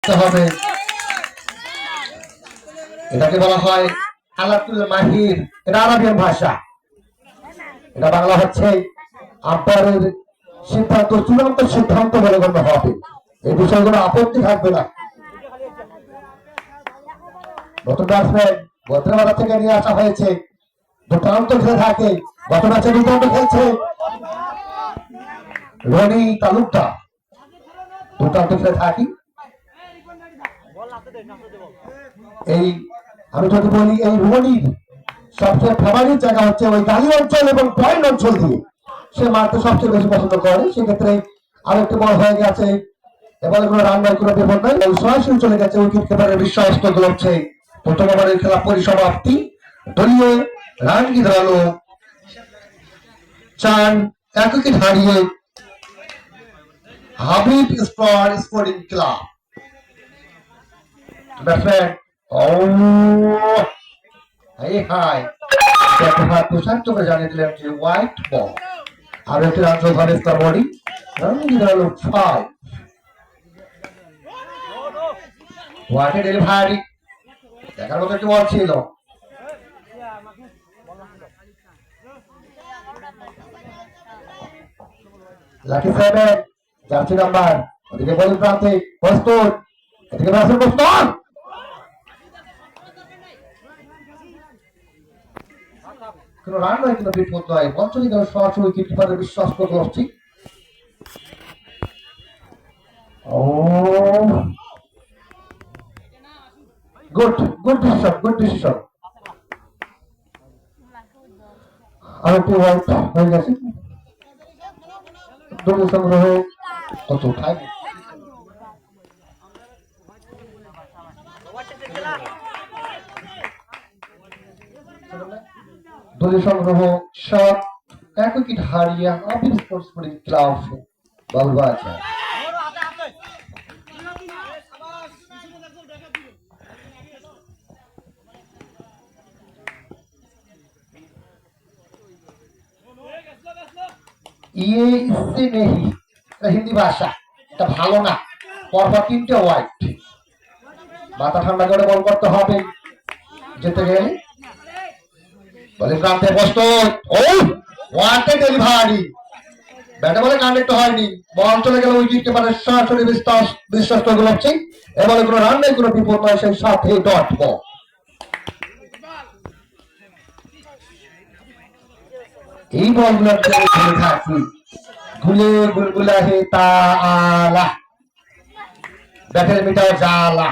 হবে, এটাকে বলা হয় আলাতুল মাহির। এটা আরবিয়ান ভাষা, এটা বাংলা হচ্ছে আব্বারের সিদ্ধান্ত, চূড়ান্ত সিদ্ধান্ত বলে গণ্য হবে। এই বিষয়গুলো আপত্তি থাকবে না। নতুন ব্যাটসম্যান বদ্রবাজার থেকে নিয়ে আসা হয়েছে, দুর্দান্ত খেলে থাকে, গত ম্যাচে দুর্দান্ত খেলছে রনি তালুকদার, দুর্দান্ত খেলে থাকি। এই আমি যদি বলি, এই রনির সবচেয়ে ফেভারিট জায়গা হচ্ছে ওই গালি অঞ্চল এবং পয়েন্ট অঞ্চল দিয়ে সে মারতে সবচেয়ে বেশি পছন্দ করে। সেক্ষেত্রে আরেকটি বল হয়ে গেছে, এবারে কোনো রান নয়, কোনো বিপদ নয়, সরাসরি চলে গেছে উইকেট কিপারের বিশ্বস্ত গোলছে। প্রথম ওভারের খেলা পরিসমাপ্তি, দলীয় রান কি ধরালো 4 উইকেট হারিয়ে হাবিব স্পোর্টিং ক্লাব। ব্যাটসম্যান প্রশান্তকে জানিয়ে দিলেন যে হোয়াইট বল। আর একটি রান যোগ হবে স্কোর বোর্ডে, রান কি ধরালো 5। হোয়াইটের ডেলিভারি দেখার মতো একটি বল ছিল। লাকি সেভেন জার্সি নাম্বার, ওদিকে বল প্রান্তে প্রস্তুত, এদিকে ব্যাটসম্যান প্রস্তুত, কোন রান নয়, কোনো বিপদ নয়, বল চলে গেল সরাসরি উইকেট কিপারের বিশ্বস্ত গ্লোভটি। Good decision. আরেকটি ওয়াইড হয়ে গেছে, দলীয় সংগ্রহ কত খায়, দলীয় সংগ্রহ 7, 1 উইকেট হারিয়ে হাবিব স্পোর্টিং ক্লাব বাবুবাজার। ये इससे नहीं, হিন্দি ভাষা, এটা ভালো না। পরপর 3টে ওয়াইড, মাথা ঠান্ডা করে বল করতে হবে যেতে গেলে। বলে প্রান্তে প্রস্তুত, ও ওয়াটে ডেলিভারি, ব্যাটে বলে কানেক্ট হয়নি, বল চলে গেল উইকেট কিপারের সরাসরি বিশ্বস্ত গোলছে। এবারে কোনো রান নেই, কোনো বিপদ নয়, সেই সাথে ডট বল। এই বলগুলো খেলে থাকি গুলে গুলগুলা হে তাআলা, ব্যাটের মিটাও জালা,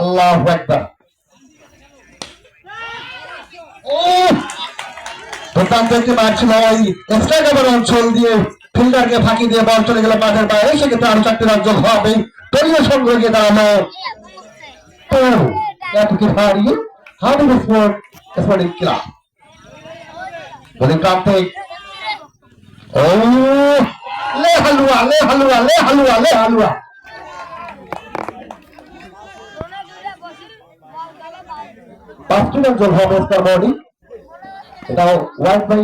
আল্লাহু আকবার। ও দুর্দান্ত একটি ম্যাচ ছিল, ওই এক্সট্রা কভার অঞ্চল দিয়ে ফিল্ডারকে ফাঁকি দিয়ে বল চলে গেল মাঠের বাইরে। সেক্ষেত্রে আরো 4টি রান যোগ হবে, দলীয় সংগ্রহ গিয়ে দাঁড়ালো তো 1 উইকেট হারিয়ে হাবিব স্পোর্টিং ক্লাব। বলে প্রান্তে ও লে হালুয়া 5টি রান যোগ হবে স্কোর বোর্ডে। এটাও ওয়াইড বাই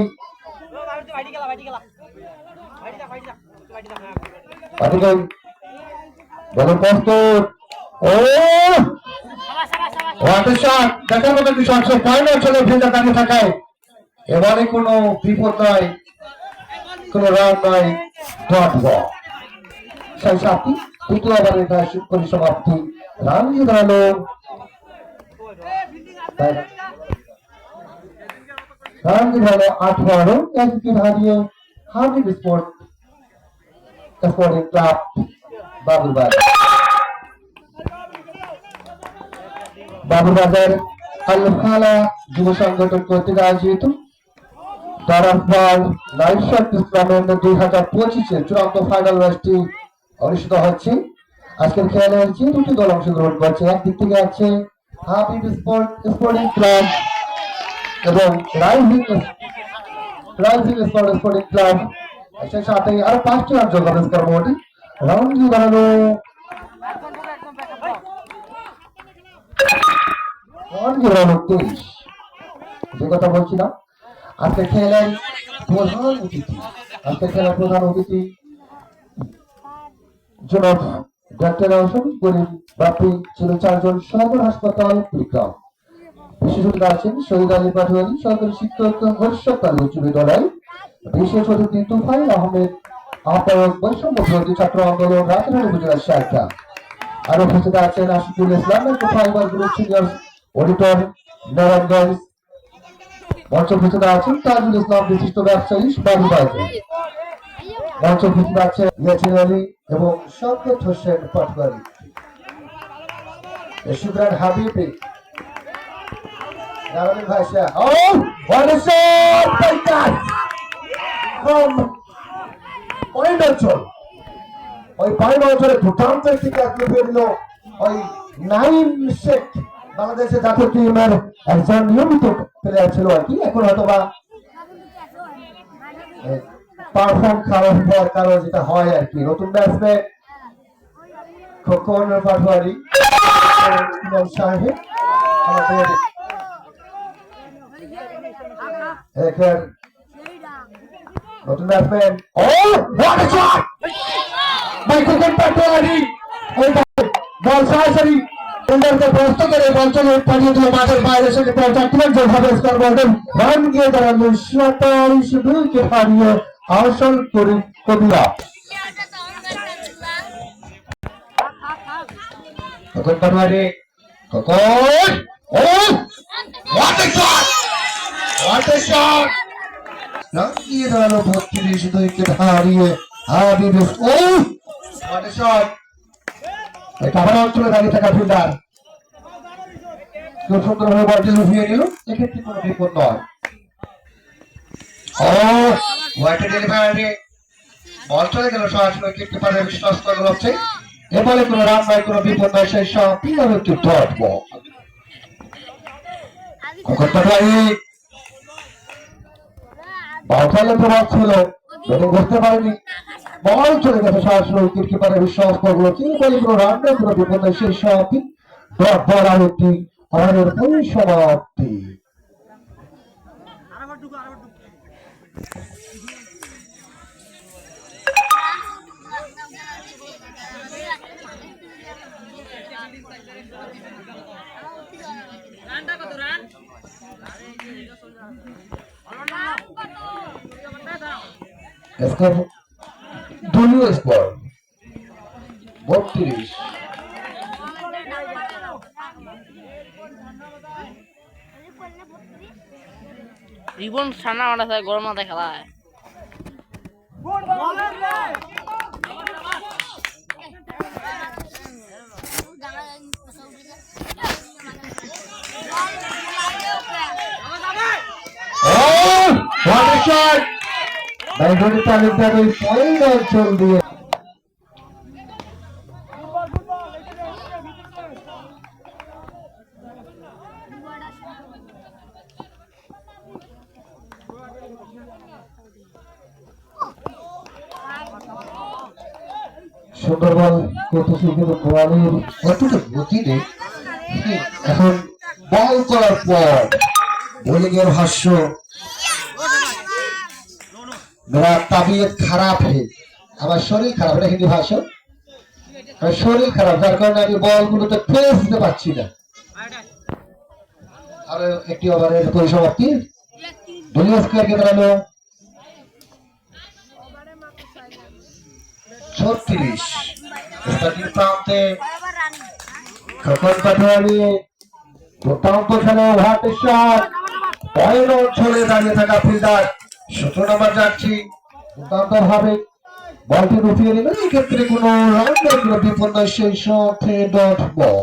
বলে প্রস্তুত, ও হোয়াট এ শট, দেখার মতো একটি শট, পয়েন্ট অঞ্চলে ফিল্ডার দাঁড়িয়ে থাকায় এবারে কোনো বিপদ নয়, কোনো রান নয়, ডট বল। সেই সাথে তৃতীয় ওভারের পরিসমাপ্তি, রান দিয়ে দাঁড়ালো 18, 1 উইকেট হারিয়ে হাবিব স্পোর্টিং ক্লাব বাবুবাজার আল-ফালা যুব সংগঠন কর্তৃক আয়োজিত দারাফাল লাইভ শট টুর্নামেন্ট 2025 চূড়ান্ত ফাইনাল ম্যাচটি অনুষ্ঠিত হচ্ছে। আজকের খেলায় যে 2টি দল অংশগ্রহণ করছে, একদিক থেকে আছে হাবিব স্পোর্টিং ক্লাব এবং রাইজিং স্পোর্টিং ক্লাব। সেই সাথে আরো 5টি রান যোগ হবে স্কোর বোর্ডে। রান দিয়ে দাঁড়ালো যে কথা বলছিলাম, আজকে খেলেন প্রধান অতিথি জনাব ডাক্তার রওশন করিম বাপি ছিল 4 জন সদর হাসপাতাল কুড়িগ্রাম। বিশেষত আছেন শহীদ আলী পাটোয়ারি সরকারি শিক্ষক ভবিষ্যৎ উচ্চ বিদ্যালয়, বিশেষ অতিথি তুফাইল আহমেদ আহ্বায়ক বৈষম্য বিরোধী ছাত্র আন্দোলন রাজধানী উপজেলার শাখা। আর উপস্থিত আছেন Ashikul Islam fibre group senior auditor Narayanganj. মঞ্চ উপস্থিত আছেন তাজুল ইসলাম বিশিষ্ট ব্যবসায়ী বাড়ি। মঞ্চ উপস্থিত আছেন ইয়াসিন আলী এবং শওকত হোসেন পাটোয়ারি। শুক্রান হাবিবি রাবেল ভাষা ও ওয়ালেসন পাইকার ফ্রম পয়েন্ট অঞ্চল। ওই পয়েন্ট অঞ্চলে দুর্দান্ত একটি ক্যাচ লুফিয়ে দিল ওই নাইম শেখ, বাংলাদেশের জাতীয় টিমের একজন নিয়মিত প্লেয়ার ছিল আর কি। এখন হয়তো বা পারফর্ম খারাপ হওয়ার কারণে যেটা হয় আর কি। নতুন ব্যাটসম্যান খোকন পাটোয়ারি সাহেব আমাদের নতুন ব্যাটসম্যান ও what a shot by Khokon Patwari. ওই বল সরাসরি ফিল্ডারকে প্রস্ত করে বল চলে পাঠিয়ে দিল মাঠের বাইরে। সেটা চারটিমান যেভাবে স্কোর বলতেন রান গিয়ে দাঁড়ালো 27 কে হারিয়ে আহসান করিম কবিরা। খোকন পাটোয়ারি খোকন ও what a shot what a shot run গিয়ে দাঁড়ালো 32 কে হারিয়ে হাবিব ও হোয়াট আ শট। কাভার অঞ্চলে দাঁড়িয়ে থাকা ফিল্ডার খুব সুন্দরভাবে বলটি লুফিয়ে নিল, এক্ষেত্রে কোনো বিপদ নয়। ও হোয়াইট ডেলিভারি বল চলে গেল সরাসরি উইকেট কিপারের বিশ্বাস করা হচ্ছে। এ বলে কোনো রান নয়, কোনো বিপদ নয়, সেই সব একটি ডট বল। খোকন পাটোয়ারি বল ফেলে প্রভাব ছিল, ব্যাটিং করতে পারেনি, বল চলে গেছে সরাসরি উইকেট কিপারের বিশ্বাস করলো। কি বলে কোনো রান নয়, কোনো বিপদ নয়, সেই সব ডট বল। আর একটি ওভারের পরিসমাপ্তি। দলীয় স্কোর 32। রিবন ঠান্ডা মাথা থাকে, গরম মাথায় খেলা হয়। অঞ্চল দিয়ে সুন্দর বল করতেছে, কিন্তু বলের কতটা গতি নেই। এখন বল করার পর বোলিং এর ভাষ্য मेरा तबीयत खराब है, আমার শরীর খারাপ, এটা হিন্দি ভাষা। শরীর খারাপ যার কারণে আমি বলগুলোতে প্লেস দিতে পারছি না। আর একটি ওভারের পরিসমাপ্তি। দলীয় স্কোয়ারকে দাঁড়ালো 36। স্টার্টিং প্রান্তে খোকন পাটোয়ারি দুর্দান্ত খেলা, ওভার শট, পয়েন্ট অঞ্চলে দাঁড়িয়ে থাকা ফিল্ডার 17 নম্বর যাচ্ছি দুর্দান্ত ভাবে বলটি উঠিয়ে নিল। এই ক্ষেত্রে কোনো রান নয়, কোনো বিপদ নয়, সেই সাথে ডট বল।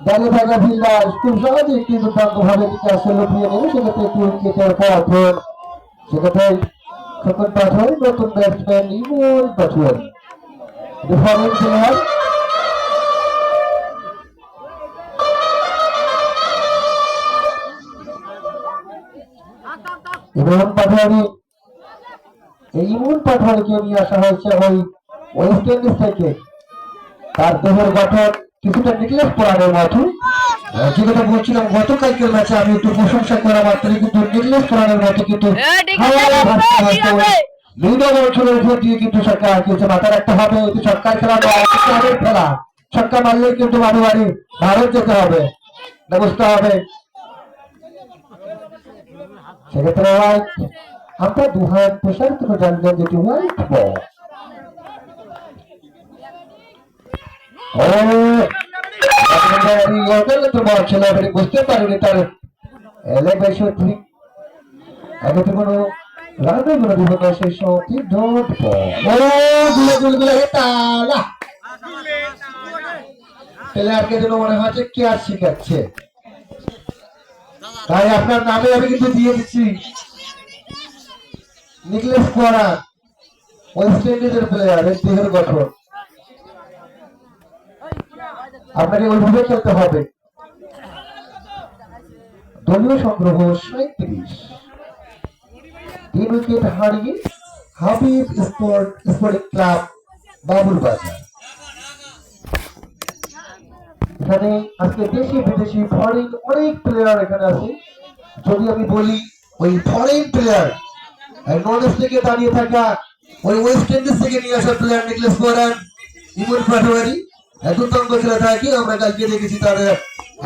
দাঁড়িয়ে থাকা ফিল্ডার খুব সহজে একটি দুর্দান্ত ভাবে লুকিয়ে নেবে, সেক্ষেত্রে একটি উইকেটের পথ সেক্ষেত্রে খোকন পাঠোয়ারি নতুন ব্যাটসম্যান ইমন পাঠোয়ারি ফরেন প্লেয়ার। ইমন পাঠোয়ারি, এই ইমন পাঠোয়ারিকে নিয়ে আসা হয়েছে ওই ওয়েস্ট ইন্ডিজ থেকে। তার দেহের গঠন কিছুটা নিকলেস পরানের মতো। যে কথা বলছিলাম গতকালকের ম্যাচে আমি একটু প্রশংসা করা মাত্র কিন্তু নিকলেস পরানের মতো কিন্তু মিডল অঞ্চলের উপর দিয়ে কিন্তু সরকার কিছু মাথা রাখতে হবে। এটি সরকার খেলা নয়, খেলা। ছক্কা মারলে কিন্তু বাড়ি বাড়ি ভারত যেতে হবে, বুঝতে হবে। সেক্ষেত্রে হোয়াইট, আমরা দু হাত প্রসারিত করে জানবেন যেটি হোয়াইট বল। বুঝতে পারিনি তার এলাকায় ঠিক আগে তো কোনো রাজা করে দিব না সেই সত্যি ডট প্লেয়ারকে যেন মনে হচ্ছে কে আর শিখাচ্ছে। তাই আপনার নামে আমি কিন্তু দিয়ে দিচ্ছি নিকলেস পরান, ওয়েস্ট ইন্ডিজের প্লেয়ার। এর দেহের গঠন আপনাকে ওইভাবে খেলতে হবে। দলীয় সংগ্রহ 37, 3 উইকেট হারিয়ে হাবিব স্পোর্টিং ক্লাব বাবুর বাজার। এখানে আজকে দেশি বিদেশি ফরেন অনেক প্লেয়ার এখানে আছে। যদি আমি বলি ওই ফরেন প্লেয়ার নর্থ ইস্ট থেকে দাঁড়িয়ে থাকা ওই ওয়েস্ট ইন্ডিজ থেকে নিয়ে আসা প্লেয়ার নিকলেস পরান, ইমন পাটোয়ারি দুর্দান্ত খেলে থাকে। আমরা কালকে দেখেছি তাদের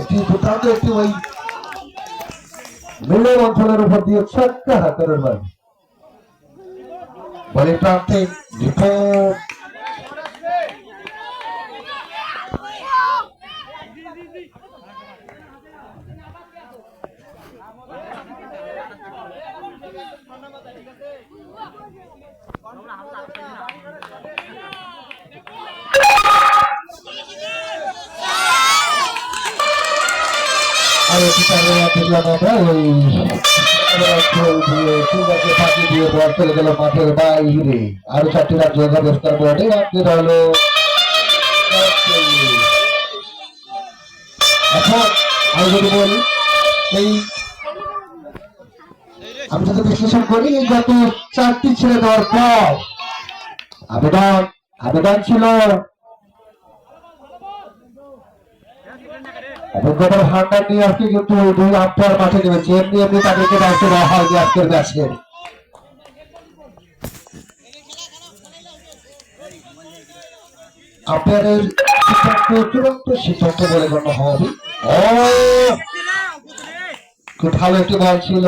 একটি দুর্দান্ত একটি ওই মিডল অঞ্চলের উপর দিয়ে ছক্কা হাতের বাড়ি বলে প্রান্তে রিপোর্ট। আর দেখলাম আমরা ওই ফাঁকি দিয়ে বল চলে গেল মাঠের বাইরে। আরো 4টি রান যোগ হবে স্কোর বোর্ডে। হলো এখন আমি যদি বলি এই আমি যদি বিশ্লেষণ করি এই গত 4টি ছেড়ে দেওয়ার পর আবেদন ছিল অভিজ্ঞতার ভান্ডার নিয়ে আজকে কিন্তু ওই 2 আম্পায়ার মাঠে নেমেছে। এমনি তাদেরকে দায়িত্ব দেওয়া হয় যে আজকের ম্যাচে আম্পায়ারের সিদ্ধান্ত চূড়ান্ত সিদ্ধান্ত বলে গণ্য হবে। খুব ভালো একটি বল ছিল,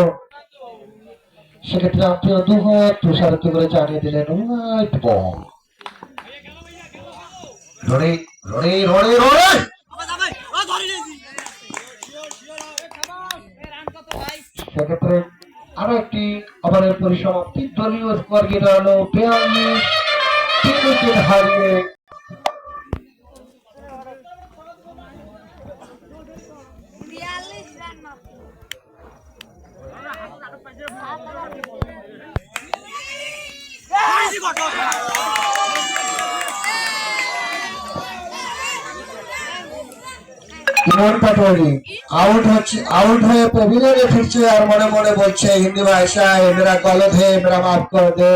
সেক্ষেত্রে আম্পায়ার 2 হাত প্রসারিত করে জানিয়ে দিলেন হোয়াইট বল। রনি রনি রনি রনি সেক্ষেত্রে আরো একটি ওভারের পরিসমাপ্তি। দলীয় স্কোর গেট হলো 42, 3 উইকেট হারিয়ে ইমন পাটোয়ারি আউট হয়ে প্যাভিলিয়নে ফিরছে আর মনে মনে বলছে হিন্দি ভাষায়, মেরা গলত হে মেরা মাফ কর দে।